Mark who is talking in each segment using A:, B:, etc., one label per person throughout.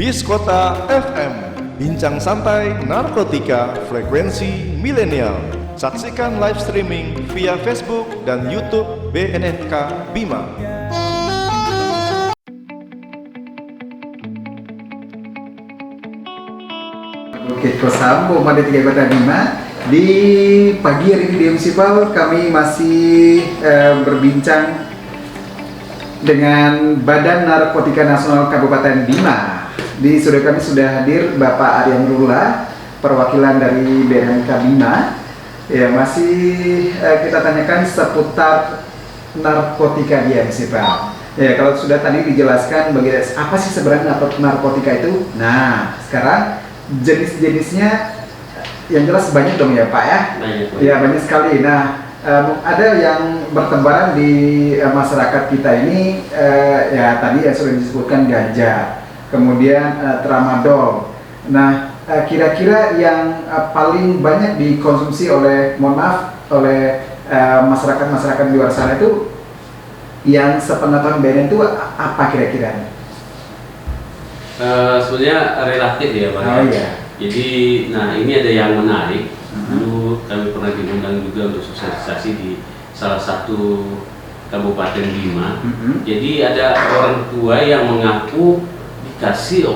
A: Bis Kota FM, bincang santai narkotika frekuensi milenial. Saksikan live streaming via Facebook dan YouTube BNNK Bima.
B: Oke, Kosam, Mada 3 Kota Bima. Di pagi hari ini di Municipal kami masih berbincang dengan Badan Narkotika Nasional Kabupaten Bima. Di studio kami sudah hadir Bapak Arya Nurullah, perwakilan dari BNNK Bima. Ya, masih kita tanyakan seputar narkotika di Municipal. Ya, kalau sudah tadi dijelaskan bagaimana apa sih sebenarnya narkotika itu. Nah, sekarang jenis-jenisnya yang jelas banyak dong ya Pak ya?
C: Banyak.
B: Ya, banyak sekali. Nah, ada yang bertebaran di masyarakat kita ini, ya tadi yang sudah disebutkan ganja, kemudian tramadol. Nah, kira-kira yang paling banyak dikonsumsi oleh, oleh masyarakat di luar sana itu yang sepengetahuan BNN itu apa kira-kira?
C: Sebenarnya relatif ya Pak.
B: Oh iya.
C: Jadi, nah ini ada yang menarik. Dulu kami pernah diundang juga untuk sosialisasi di salah satu Kabupaten Bima. Jadi ada orang tua yang mengaku dikasih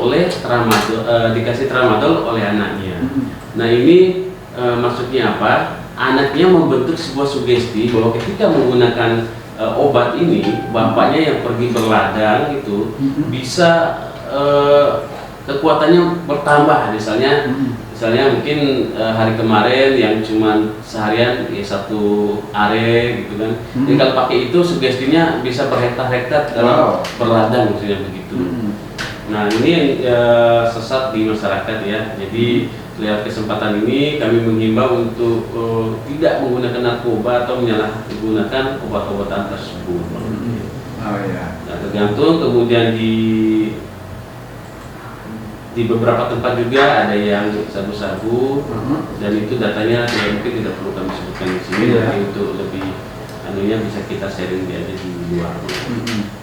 C: tramadol oleh anaknya. Nah ini maksudnya apa? Anaknya membentuk sebuah sugesti bahwa ketika menggunakan obat ini, bapaknya yang pergi berladang itu bisa kekuatannya bertambah. Misalnya mungkin hari kemarin yang cuma seharian ya 1 are gitu kan. Jadi kalau pakai itu sugestinya bisa berhektar-hektar dalam berladang maksudnya begitu. Nah ini yang sesat di masyarakat ya. Jadi lihat kesempatan ini kami menghimbau untuk tidak menggunakan narkoba atau menyalahgunakan obat-obatan tersebut.
B: Oh iya.
C: Nah, tergantung. Kemudian di beberapa tempat juga ada yang sabu-sabu, dan itu datanya mungkin tidak perlu kami sebutkan di sini, tapi untuk lebih anunya bisa kita sharing aja di luar.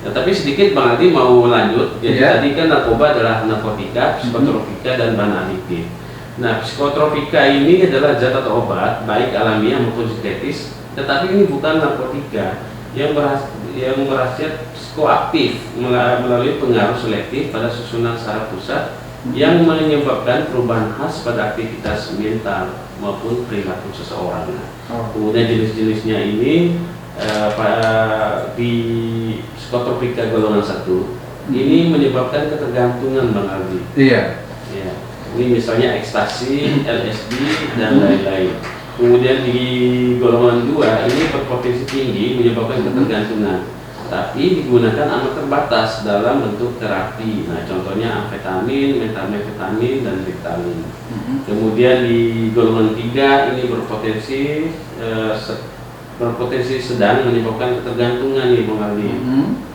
C: Nah, tapi sedikit Bang Adi mau lanjut. Jadi tadi kan narkoba adalah narkotika, psikotropika, dan bahan adiktif. Nah, psikotropika ini adalah zat atau obat baik alamiah maupun sintetis, tetapi ini bukan narkotika yang berhasil psikoaktif melalui pengaruh selektif pada susunan saraf pusat yang menyebabkan perubahan khas pada aktivitas mental maupun perilaku seseorang. Kemudian jenis-jenisnya ini di psikotropika golongan 1 ini menyebabkan ketergantungan Bang Aldi.
B: Iya.
C: Ya. Ini misalnya ekstasi, LSD, dan lain-lain. Kemudian di golongan 2 ini berpotensi tinggi menyebabkan ketergantungan, tapi digunakan amat terbatas dalam bentuk terapi. Nah, contohnya amfetamin, metamfetamin, dan ritalin. Kemudian di golongan 3 ini berpotensi sedang menyebabkan ketergantungan nih Bang Aldi.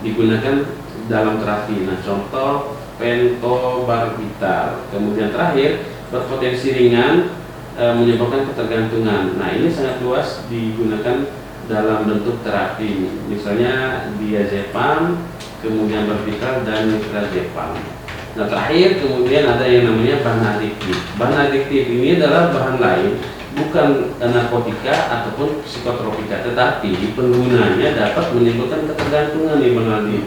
C: Digunakan dalam terapi. Nah, contoh pentobarbital. Kemudian terakhir berpotensi ringan menyebabkan ketergantungan. Nah, ini sangat luas digunakan dalam bentuk terapi, misalnya diazepam, kemudian barbital, dan nitrazepam. Nah, terakhir kemudian ada yang namanya bahan adiktif. Bahan adiktif ini adalah bahan lain, bukan narkotika ataupun psikotropika, tetapi penggunanya dapat menimbulkan ketergantungan nih Bang Aldi.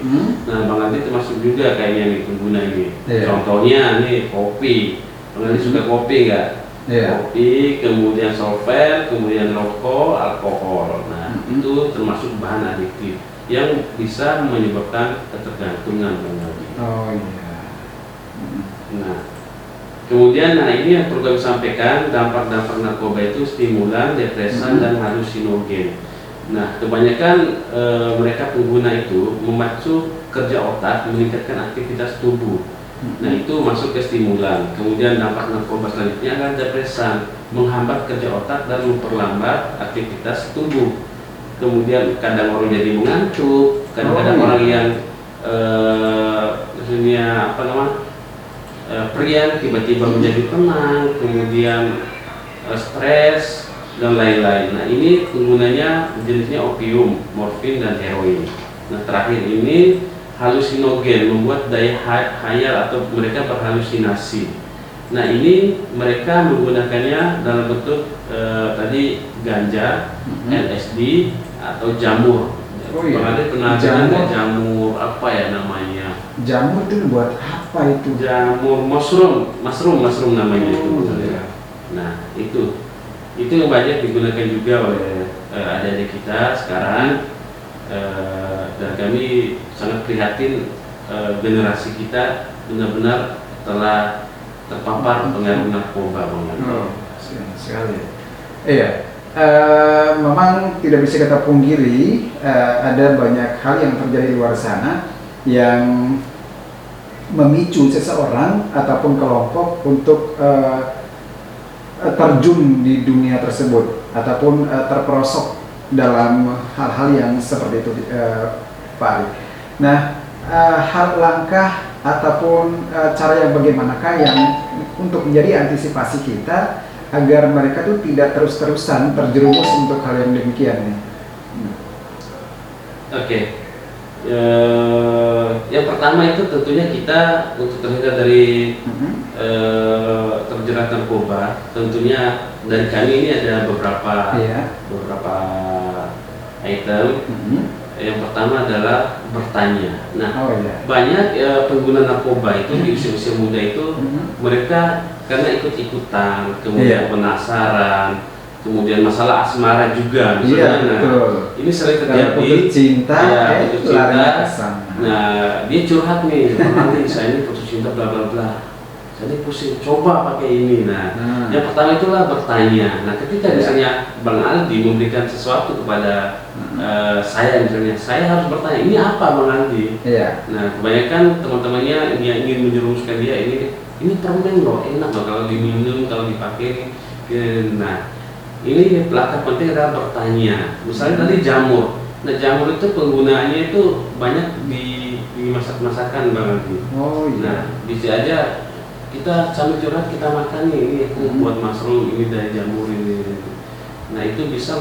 C: Nah, Bang Aldi termasuk juga kayaknya nih pengguna ini. Contohnya nih kopi. Bang Aldi suka kopi nggak? Kopi, kemudian solvent, kemudian rokok, alkohol. Nah, itu termasuk bahan adiktif yang bisa menyebabkan ketergantungan Bang Aldi.
B: Oh iya.
C: Nah, kemudian ini yang perlu kami sampaikan, dampak-dampak narkoba itu stimulan, depresan, dan halusinogen. Nah, kebanyakan mereka pengguna itu memacu kerja otak, meningkatkan aktivitas tubuh. Nah, itu masuk ke stimulan. Kemudian dampak narkoba selanjutnya adalah depresan, menghambat kerja otak dan memperlambat aktivitas tubuh. Kemudian kadang orang jadi mengantuk, kadang-kadang orang yang maksudnya periang tiba-tiba menjadi tenang, kemudian stres, dan lain-lain. Nah, ini penggunanya jenisnya opium, morfin, dan heroin. Nah, terakhir ini halusinogen, membuat daya khayal atau mereka berhalusinasi. Nah ini mereka menggunakannya dalam bentuk tadi ganja, LSD atau jamur.
B: Oh iya.
C: Bang Ade pernah dengar nggak jamur apa ya namanya?
B: Jamur itu buat apa itu?
C: Jamur mushroom namanya itu.
B: Iya.
C: Nah itu yang banyak digunakan juga oleh adik-adik kita sekarang. Dan kami sangat prihatin generasi kita benar-benar telah terpapar pengaruh narkoba, Bang Ade.
B: Oh, sayang sekali. Iya, memang tidak bisa kita pungkiri ada banyak hal yang terjadi di luar sana yang memicu seseorang ataupun kelompok untuk terjun di dunia tersebut ataupun terperosok dalam hal-hal yang seperti itu, Pak Ali. Nah, hal langkah ataupun cara yang bagaimanakah yang untuk menjadi antisipasi kita agar mereka tuh tidak terus-terusan terjerumus untuk hal yang demikian nih?
C: Oke. Yang pertama itu tentunya kita untuk terhindar dari terjerat narkoba, tentunya dari kami ini ada beberapa item. Yang pertama adalah bertanya. Nah, banyak pengguna narkoba itu di usia-usia muda itu mereka karena ikut-ikutan, kemudian penasaran, kemudian masalah asmara juga misalnya. Ini sering terjadi.
B: Putus cinta.
C: Nah, dia curhat nih, nanti saya ini putus cinta bla bla bla. Jadi pusing, coba pakai ini. Nah, yang pertama itulah bertanya. Nah, ketika misalnya Bang Aldi memberikan sesuatu kepada saya misalnya, saya harus bertanya, ini apa Bang Aldi? Nah, kebanyakan teman-temannya yang ingin menjerumuskan dia ini permen loh, enak loh kalau diminum, kalau dipakai. Nah, ini langkah penting adalah bertanya. Misalnya tadi jamur. Nah, jamur itu penggunaannya itu banyak di masak-masakan Bang Aldi. Nah, bisa aja kita sambil curhat kita makan nih, ini aku buat mushroom, ini dari jamur ini. Nah itu bisa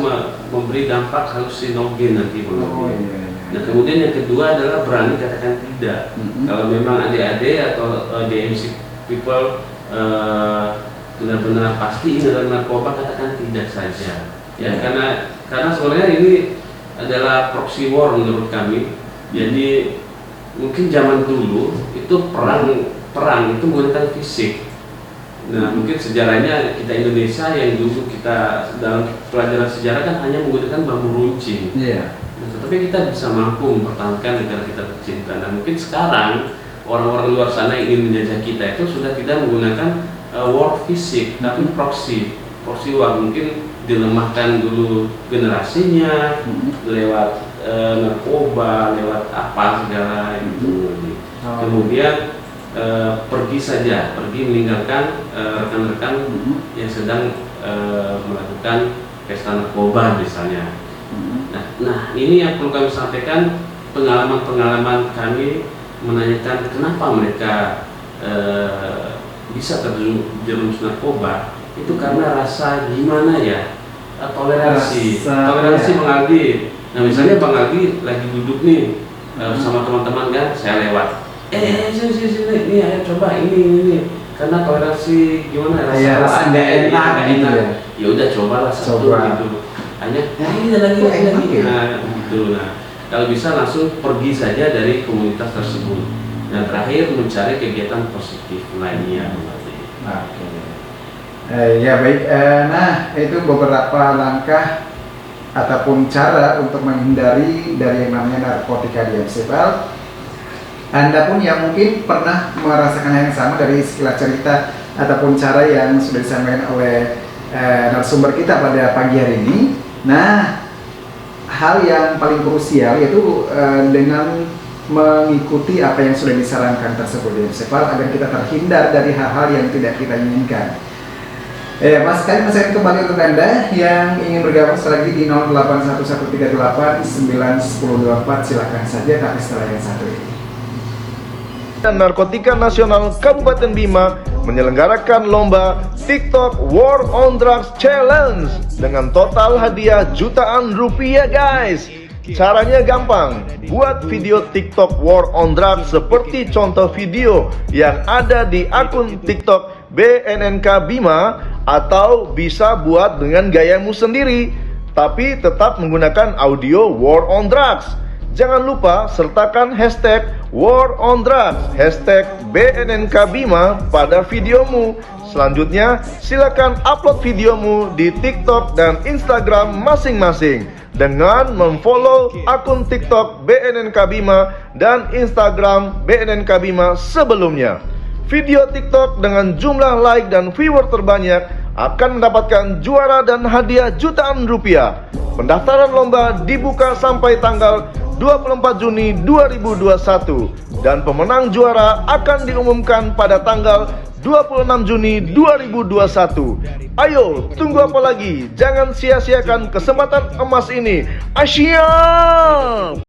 C: memberi dampak halusinogen nanti Bang Aldi. Nah kemudian yang kedua adalah berani katakan tidak. Kalau memang adik-adik atau DMC people benar-benar pasti ini adalah narkoba, katakan tidak saja. Ya karena sebenarnya ini adalah proxy war menurut kami. Jadi mungkin zaman dulu itu perang itu menggunakan fisik. Nah mungkin sejarahnya kita Indonesia yang dulu kita dalam pelajaran sejarah kan hanya menggunakan bambu runcing. Nah, tetapi kita bisa mampu mempertahankan negara kita tercinta. Nah mungkin sekarang orang-orang luar sana yang ingin menjajah kita itu sudah tidak menggunakan war fisik, tapi proxy war. Mungkin dilemahkan dulu generasinya lewat narkoba, lewat apa segala itu. Kemudian pergi meninggalkan rekan-rekan yang sedang melakukan pesta narkoba misalnya. Nah ini yang perlu kami sampaikan, pengalaman kami menanyakan kenapa mereka bisa terjerumus narkoba, itu karena rasa gimana ya, toleransi Bang Aldi. Nah misalnya Bang Aldi lagi duduk nih sama teman-teman kan, saya lewat. Sini, ini ayo coba ini. Karena toleransi gimana?
B: Rasa nggak enak.
C: Ya udah cobalah satu gitu. Hanya, ini lagi. Nah, gitu. Nah, kalau bisa langsung pergi saja dari komunitas tersebut. Dan terakhir mencari kegiatan positif lainnya.
B: Ya baik. Nah itu beberapa langkah ataupun cara untuk menghindari dari yang namanya narkotika di MCPL. Anda pun yang mungkin pernah merasakan hal yang sama dari sekilas cerita ataupun cara yang sudah disampaikan oleh narasumber kita pada pagi hari ini. Nah, hal yang paling krusial yaitu dengan mengikuti apa yang sudah disarankan tersebut di MCPL agar kita terhindar dari hal-hal yang tidak kita inginkan. Mas, kami masih kembali untuk Anda yang ingin bergabung sekali lagi di 0811389124, silakan saja, tapi setelah yang satu ini.
A: Narkotika Nasional Kabupaten Bima menyelenggarakan lomba TikTok War on Drugs Challenge dengan total hadiah jutaan rupiah guys. Caranya gampang, buat video TikTok War on Drugs seperti contoh video yang ada di akun TikTok BNNK Bima, atau bisa buat dengan gayamu sendiri, tapi tetap menggunakan audio War on Drugs. Jangan lupa sertakan hashtag War on Drugs, hashtag BNNK Bima pada videomu. Selanjutnya, silakan upload videomu di TikTok dan Instagram masing-masing dengan memfollow akun TikTok BNNK Bima dan Instagram BNNK Bima sebelumnya. Video TikTok dengan jumlah like dan viewer terbanyak akan mendapatkan juara dan hadiah jutaan rupiah. Pendaftaran lomba dibuka sampai tanggal 24 Juni 2021 dan pemenang juara akan diumumkan pada tanggal 26 Juni 2021. Ayo, tunggu apa lagi? Jangan sia-siakan kesempatan emas ini. Asyik!